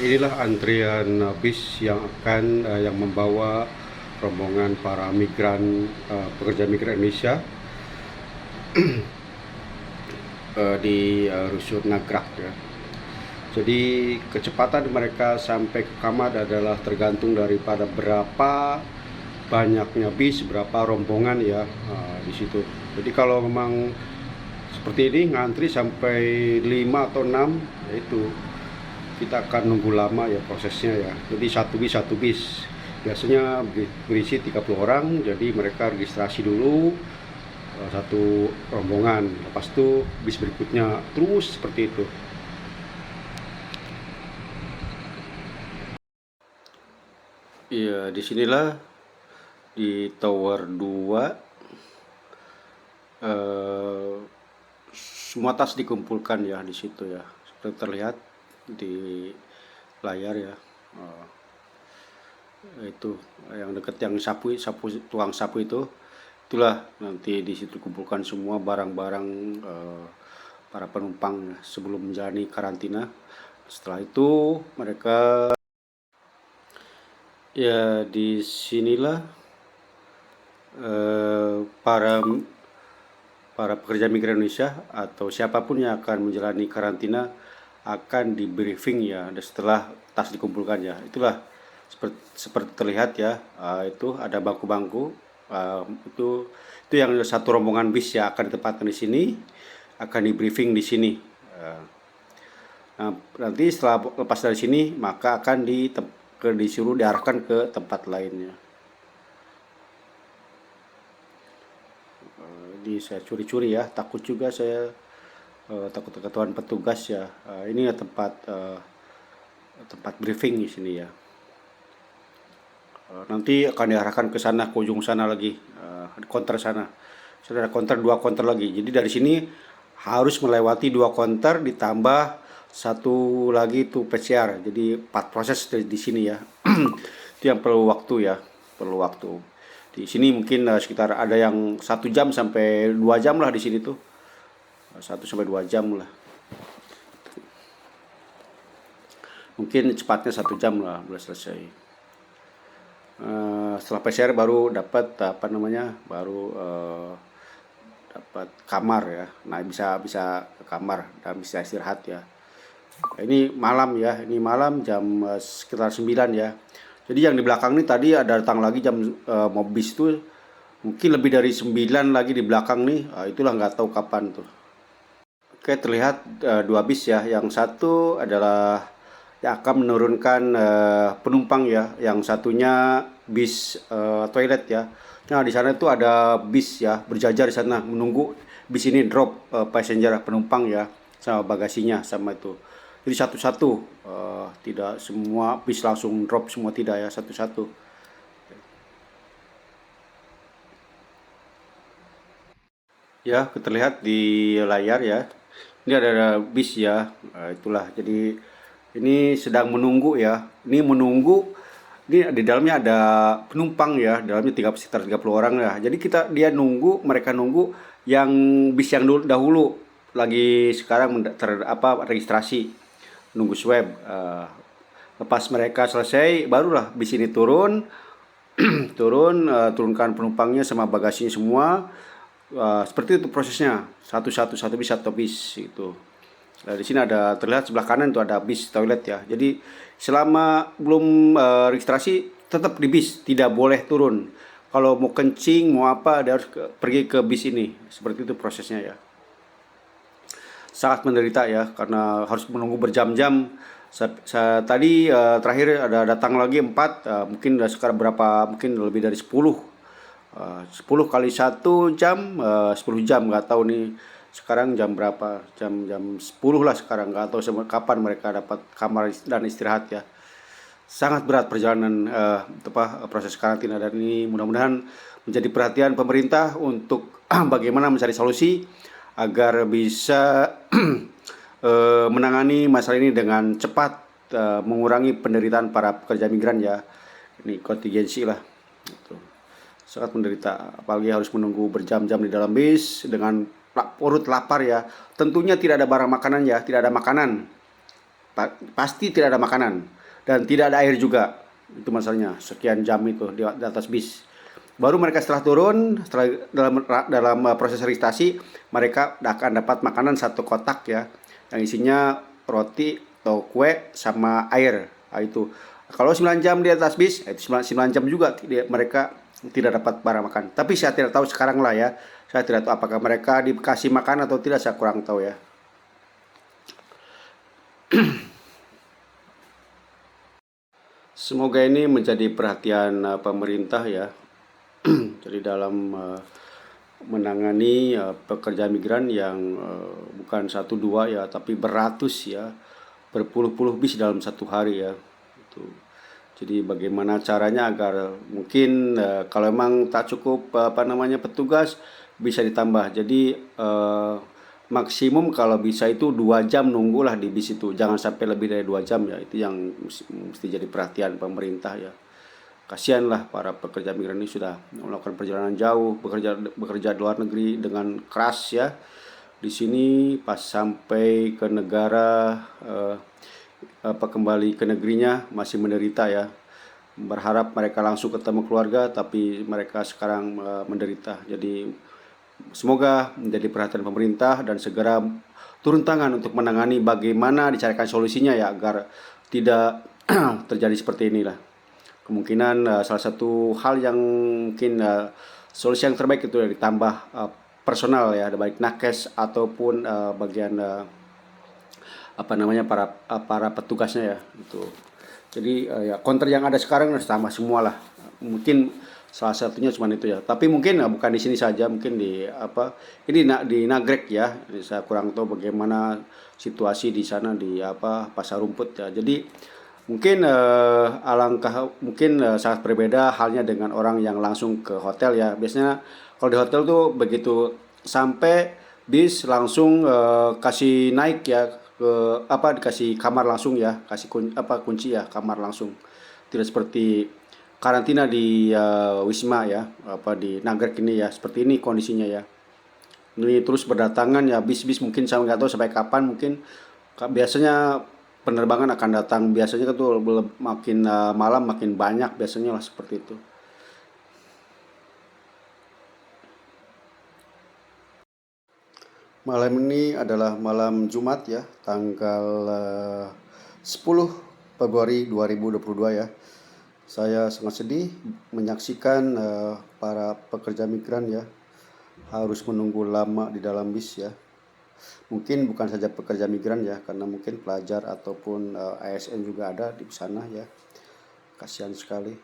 Inilah antrian bis yang membawa rombongan para migran, pekerja migran Indonesia di Rusun Nagrak ya. Jadi kecepatan mereka sampai ke Kamad adalah tergantung daripada berapa banyaknya bis, berapa rombongan ya di situ. Jadi kalau memang seperti ini ngantri sampai 5 atau 6, yaitu kita akan nunggu lama ya prosesnya ya. Jadi satu bis biasanya berisi 30 orang, jadi mereka registrasi dulu satu rombongan, lepas itu bis berikutnya terus seperti itu. Iya, disinilah di Tower 2 eh, semua tas dikumpulkan ya di situ ya. Seperti terlihat di layar ya. Itu yang deket yang tuang sapu itulah nanti di situ kumpulkan semua barang-barang para penumpang sebelum menjalani karantina. Setelah itu mereka ya disinilah para para pekerja migran Indonesia atau siapapun yang akan menjalani karantina akan di briefing ya setelah tas dikumpulkan ya. Itulah seperti terlihat ya, itu ada bangku-bangku, itu yang satu rombongan bis ya akan ditempatkan di sini, akan di briefing di sini. Nah, nanti setelah lepas dari sini maka akan disuruh diarahkan ke tempat lainnya. Jadi saya curi-curi ya, takut juga saya, takut ketahuan petugas ya. Ini ya tempat briefing di sini ya. Nanti akan diarahkan ke sana, ke ujung sana lagi, konter sana. Sudah ada konter, 2 konter lagi. Jadi dari sini harus melewati 2 konter ditambah satu lagi itu PCR. Jadi 4 proses di sini ya. Itu yang perlu waktu ya, perlu waktu. Di sini mungkin sekitar ada yang 1 jam sampai 2 jam lah di sini tuh, 1 sampai 2 jam lah. Mungkin cepatnya 1 jam lah boleh selesai. Setelah PCR baru dapat apa namanya, baru dapat kamar ya. Nah bisa bisa ke kamar dan bisa istirahat ya. Ini malam ya, ini malam jam sekitar 9 ya. Jadi yang di belakang ini tadi ada datang lagi jam mau bis itu mungkin lebih dari 9 lagi di belakang nih. Itulah nggak tahu kapan tuh. Oke, terlihat 2 bis ya. Yang satu adalah yang akan menurunkan penumpang ya. Yang satunya bis toilet ya. Nah, di sana itu ada bis ya berjajar di sana menunggu bis ini drop passenger penumpang ya sama bagasinya sama itu. Jadi satu-satu, tidak semua bis langsung drop semua, tidak ya, satu-satu. Ya, terlihat di layar ya. Ini ada bis ya, itulah. Jadi ini sedang menunggu ya. Ini menunggu. Ini di dalamnya ada penumpang ya. Dalamnya sekitar 30 orang ya. Jadi mereka nunggu yang bis yang dahulu lagi sekarang registrasi, nunggu swab. Lepas mereka selesai, barulah bis ini turun, turunkan penumpangnya sama bagasinya semua. Seperti itu prosesnya, satu bis satu bis itu. Nah, di sini ada terlihat sebelah kanan itu ada bis toilet ya. Jadi selama belum registrasi tetap di bis, tidak boleh turun. Kalau mau kencing mau apa dia harus pergi ke bis ini. Seperti itu prosesnya ya. Sangat menderita ya karena harus menunggu berjam-jam. Tadi terakhir ada datang lagi 4, mungkin sekarang berapa, mungkin lebih dari 10. 10 kali 1 jam, 10 jam, nggak tahu nih sekarang jam berapa, jam 10 lah sekarang, nggak tahu kapan mereka dapat kamar dan istirahat ya. Sangat berat perjalanan proses karantina, dan ini mudah-mudahan menjadi perhatian pemerintah untuk bagaimana mencari solusi agar bisa menangani masalah ini dengan cepat, mengurangi penderitaan para pekerja migran ya. Ini kontingensi lah. Gitu. Sangat menderita, apalagi harus menunggu berjam-jam di dalam bis dengan perut lapar ya. Tentunya tidak ada barang makanan ya, tidak ada makanan. pasti tidak ada makanan dan tidak ada air juga. Itu masalahnya, sekian jam itu di atas bis. Baru mereka setelah turun, setelah dalam proses registrasi, mereka akan dapat makanan satu kotak ya, yang isinya roti atau kue sama air. Nah, itu. Kalau 9 jam di atas bis, itu 9 jam juga mereka tidak dapat barang makan. Tapi saya tidak tahu sekarang lah ya. Saya tidak tahu apakah mereka dikasih makan atau tidak, saya kurang tahu ya. Semoga ini menjadi perhatian pemerintah ya. Jadi dalam menangani pekerja migran yang bukan satu dua ya, tapi beratus ya, berpuluh-puluh bis dalam satu hari ya. Itu. Jadi bagaimana caranya agar mungkin kalau memang tak cukup petugas, bisa ditambah. Jadi maksimum kalau bisa itu 2 jam nunggulah di bis itu, jangan sampai lebih dari 2 jam ya. Itu yang mesti jadi perhatian pemerintah ya. Kasihanlah para pekerja migran ini sudah melakukan perjalanan jauh, bekerja di luar negeri dengan keras ya. Di sini pas sampai ke negara kembali ke negerinya masih menderita ya. Berharap mereka langsung ketemu keluarga, tapi mereka sekarang menderita. Jadi semoga menjadi perhatian pemerintah dan segera turun tangan untuk menangani, bagaimana dicarikan solusinya ya, agar tidak terjadi seperti inilah. Kemungkinan salah satu hal yang mungkin solusi yang terbaik itu ditambah personal ya, baik nakes ataupun bagian para petugasnya ya itu. Jadi ya konter yang ada sekarang sama semua lah. Mungkin salah satunya cuma itu ya. Tapi mungkin bukan di sini saja, mungkin di di Nagrek ya. Jadi saya kurang tahu bagaimana situasi di sana di Pasar Rumput ya. Jadi mungkin sangat berbeda halnya dengan orang yang langsung ke hotel ya. Biasanya kalau di hotel tuh begitu sampai bis langsung kasih naik ya, ke dikasih kamar langsung ya, kasih kunci ya kamar langsung. Tidak seperti karantina di Wisma ya, di Nagrek ini ya. Seperti ini kondisinya ya. Ini terus berdatangan ya bis-bis, mungkin saya nggak tahu sampai kapan. Mungkin biasanya penerbangan akan datang biasanya kan tuh makin malam makin banyak biasanya lah, seperti itu. Malam ini adalah malam Jumat ya, tanggal 10 Februari 2022 ya. Saya sangat sedih menyaksikan para pekerja migran ya harus menunggu lama di dalam bis ya. Mungkin bukan saja pekerja migran ya, karena mungkin pelajar ataupun ASN juga ada di sana ya. Kasihan sekali.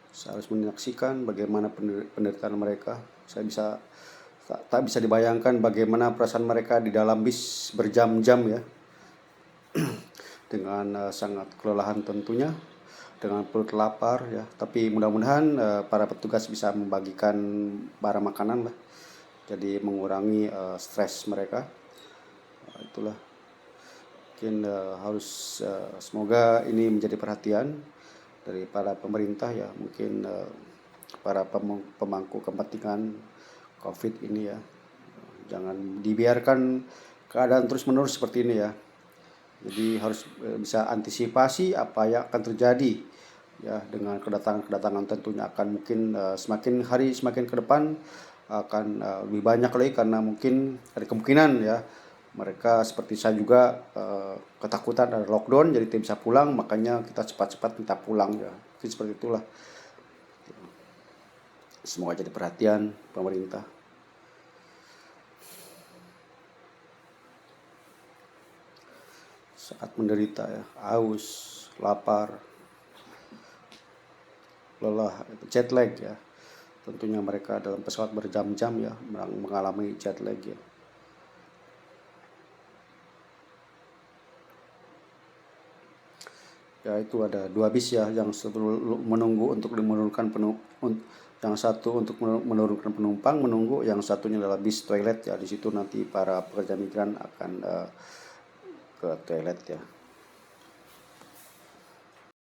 Saya harus menyaksikan bagaimana penderitaan mereka. Saya tak bisa dibayangkan bagaimana perasaan mereka di dalam bis berjam-jam ya. Dengan sangat kelelahan tentunya, dengan perut lapar ya. Tapi mudah-mudahan para petugas bisa membagikan barang makanan lah. Jadi mengurangi stres mereka. Itulah mungkin harus semoga ini menjadi perhatian dari para pemerintah ya, mungkin para pemangku kepentingan COVID ini ya. Jangan dibiarkan keadaan terus-menerus seperti ini ya. Jadi harus bisa antisipasi apa yang akan terjadi ya, dengan kedatangan tentunya akan mungkin semakin hari semakin ke depan akan lebih banyak lagi, karena mungkin ada kemungkinan ya mereka seperti saya juga ketakutan ada lockdown jadi tidak bisa pulang, makanya kita cepat-cepat minta pulang ya. Mungkin seperti itulah. Semoga jadi perhatian pemerintah. Saat menderita ya, haus, lapar, lelah, jet lag ya. Tentunya mereka dalam pesawat berjam-jam ya mengalami jet lag ya. Ya itu ada 2 bis ya, yang satu menunggu untuk menurunkan yang satu untuk menurunkan penumpang menunggu, yang satunya adalah bis toilet ya. Di situ nanti para pekerja migran akan ke toilet ya.